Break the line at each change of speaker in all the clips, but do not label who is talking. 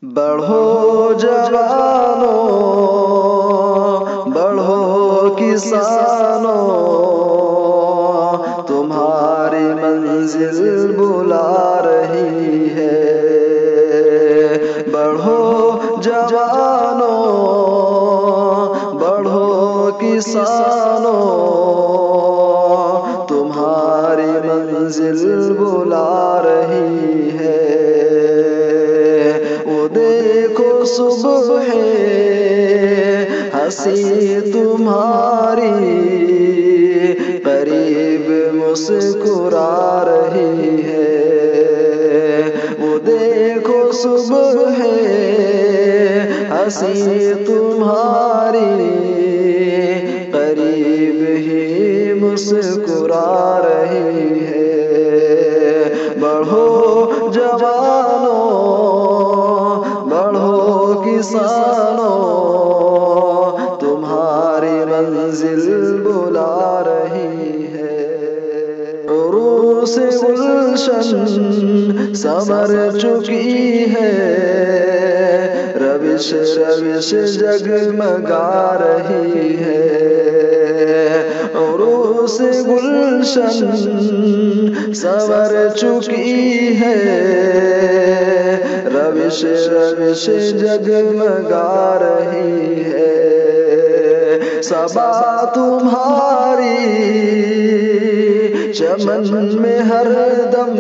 بڑھو جوانوں، بڑھو کسانوں، تمہاری منزل بلا رہی ہے۔ بڑھو جوانوں، بڑھو کسانوں، تمہاری منزل بلا رہی ہے۔ دیکھو صبح ہنسی تمہاری قریب مسکرا رہی ہے۔ وہ دیکھو صبح ہنسی تمہاری قریب ہی مسکرا رہی ہے۔ بڑھو جوانوں، کسانوں، تمہاری منزل بلا رہی ہے۔ عروس گلشن سنور چکی ہے، روش روش جگمگا رہی ہے۔ عروس گلشن سنور چکی ہے، روش روش جگمگا رہی ہے۔ صبا تمہاری چمن میں ہر دم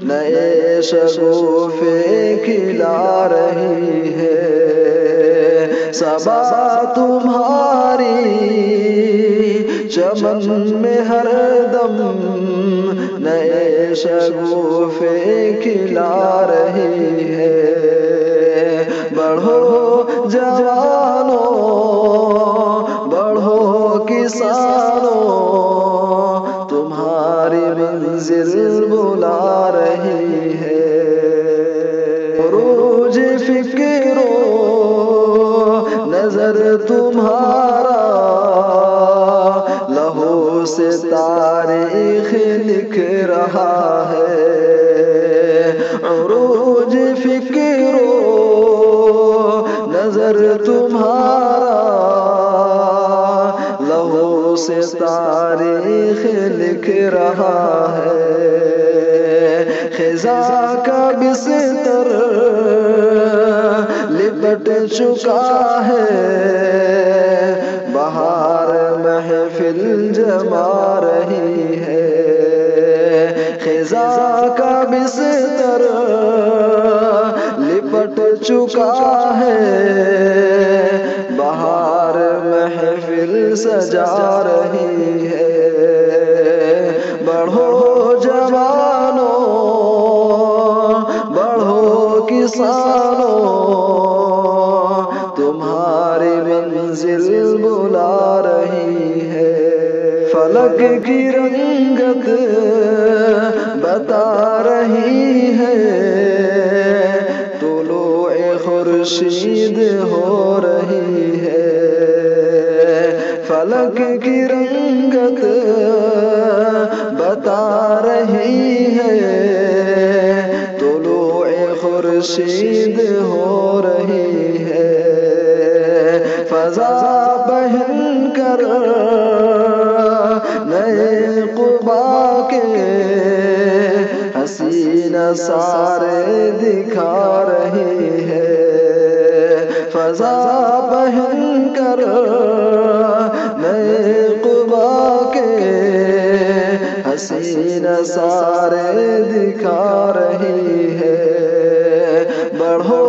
نئے شگوفے کھلا رہی ہے۔ صبا تمہاری چمن میں ہر دم نئے شگوفے کھلا رہی ہے۔ بڑھو جوانوں، بڑھو کسانوں، تمہاری منزل بلا رہی ہے۔ عروج فکر و نظر تمہارا لہو سے تاریخ لکھ رہا ہے۔ عروج فکر و نظر تمہارا لہو سے تاریخ لکھ رہا ہے۔ خزاں کا بستر لپٹ چکا ہے، بہار محفل جما رہی ہے۔ خزاں کا بستر لپٹ چکا ہے، بہار محفل سجا رہی ہے۔ بڑھو جوانوں، بڑھو کسانوں، تمہاری منزل بلا رہی ہے۔ فلک کی رنگت بتا رہی ہے، طلوع خورشید ہو رہی ہے۔ فلک کی رنگت بتا رہی ہے، طلوع خورشید ہو رہی ہے۔ فضا پہن کر نئے قبا کے حسین سارے دکھا رہی ہے۔ فضا پہن کر نئے قبا کے حسین سارے دکھا رہی ہے۔ بڑھو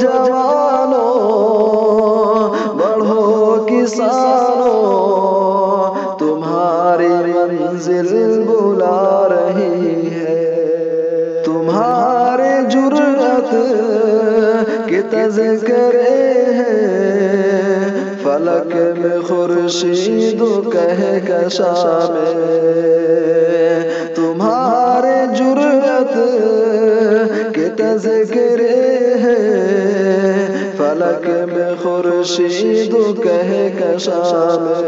جوانوں، بڑھو کسانوں، تمہاری منزل بلا رہی ہے۔ تمہارے جرأت کے تذکرے ہیں فلک میں خورشید و کہکشاں میں۔ تمہارے جرأت کے تذکرے ہیں فلک میں خورشید و کہکشاں میں۔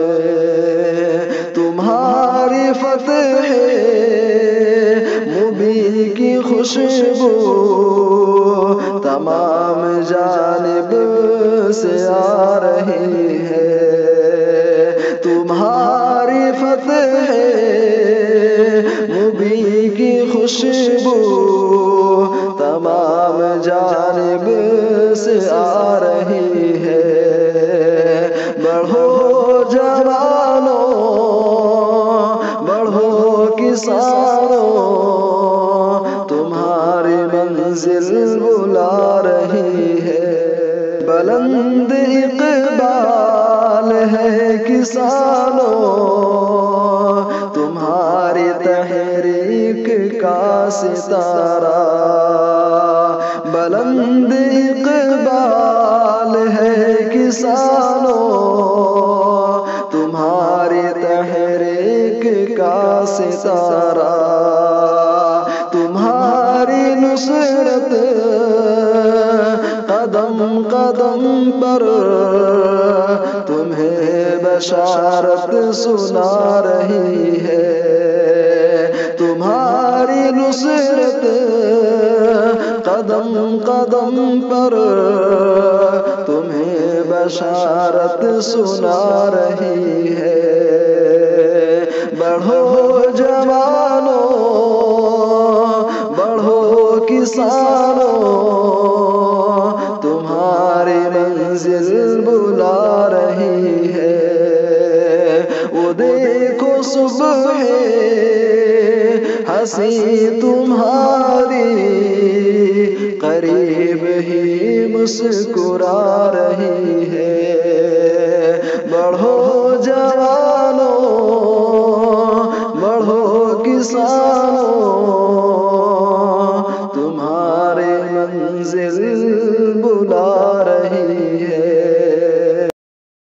تمہاری فتح مبین کی خوشبو سے آ رہی ہے، تمہاری فتح مبین کی خوشبو تمام جانب سے آ رہی ہے۔ بڑھو جوانوں، بڑھو کسانوں، تمہاری منزل بلا رہی ہے۔ بلند اقبال ہے کسانوں، تمہاری تحریک کا ستارہ۔ بلند اقبال ہے کسانوں، تمہاری تحریک کا ستارہ۔ تمہاری نصرت قدم قدم پر تمہیں بشارت سنا رہی ہے۔ تمہاری نصرت قدم قدم پر تمہیں بشارت سنا رہی ہے۔ بڑھو جوانوں، بڑھو کسانوں، تمہاری منزل بلا رہی ہے۔ وہ دیکھو صبح ہنسی تمہاری قریب ہی مسکرا رہی ہے۔ بڑھو جوانوں، بڑھو کسانوں، تمہاری منزل بلا